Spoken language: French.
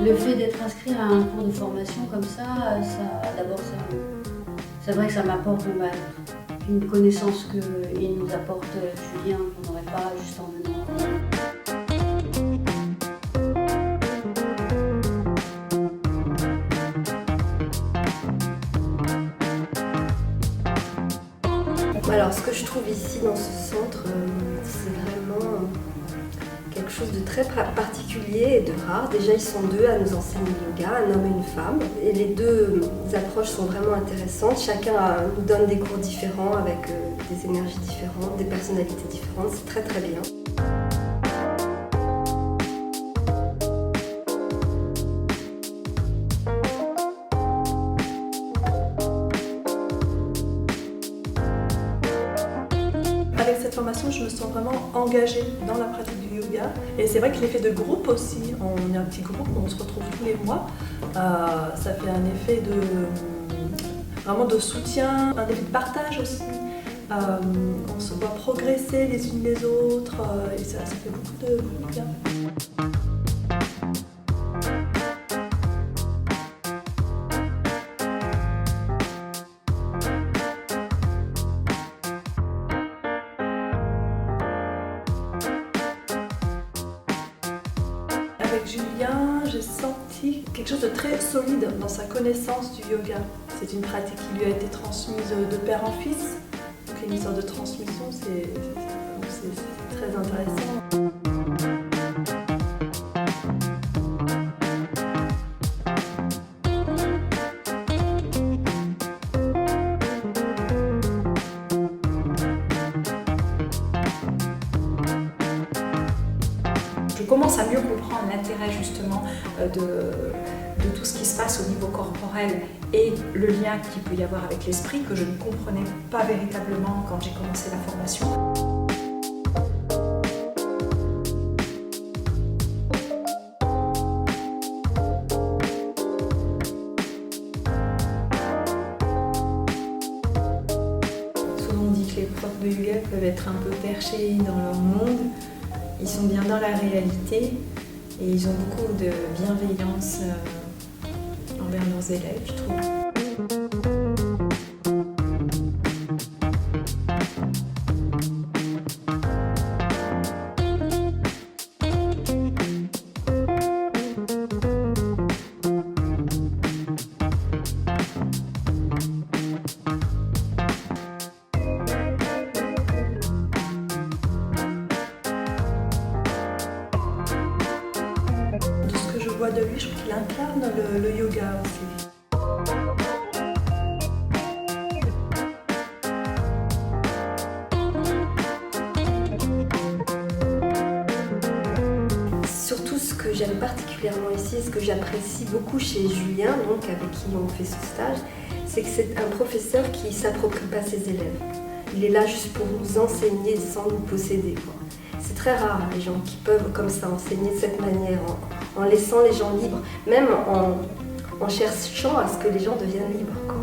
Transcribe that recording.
Le fait d'être inscrit à un cours de formation comme ça, d'abord, c'est vrai que ça m'apporte une connaissance qu'il nous apporte Julien qu'on n'aurait pas juste en venant. Alors, ce que je trouve ici dans ce centre, c'est vraiment quelque chose de très particulier et de rare. Déjà, ils sont deux à nous enseigner le yoga, un homme et une femme. Et les deux approches sont vraiment intéressantes. Chacun nous donne des cours différents avec des énergies différentes, des personnalités différentes. C'est très très bien. Avec cette formation, je me sens vraiment engagée dans la pratique du yoga. Et c'est vrai que l'effet de groupe aussi, on est un petit groupe, on se retrouve tous les mois. Ça fait un effet vraiment de soutien, un effet de partage aussi. On se voit progresser les unes les autres et ça fait beaucoup de bien. Avec Julien, j'ai senti quelque chose de très solide dans sa connaissance du yoga. C'est une pratique qui lui a été transmise de père en fils. Donc il y a une sorte de transmission, c'est très intéressant. Je commence à mieux comprendre l'intérêt justement de tout ce qui se passe au niveau corporel et le lien qu'il peut y avoir avec l'esprit que je ne comprenais pas véritablement quand j'ai commencé la formation. Souvent on dit que les profs de yoga peuvent être un peu perchés dans leur monde. Ils sont bien dans la réalité et ils ont beaucoup de bienveillance envers leurs élèves, je trouve. De lui, je trouve qu'il incarne le yoga aussi. Surtout ce que j'aime particulièrement ici, et ce que j'apprécie beaucoup chez Julien, donc avec qui on fait ce stage, c'est que c'est un professeur qui ne s'approprie pas ses élèves. Il est là juste pour nous enseigner sans nous posséder, quoi. C'est très rare les gens qui peuvent comme ça enseigner de cette manière, en laissant les gens libres, même en cherchant à ce que les gens deviennent libres, quoi.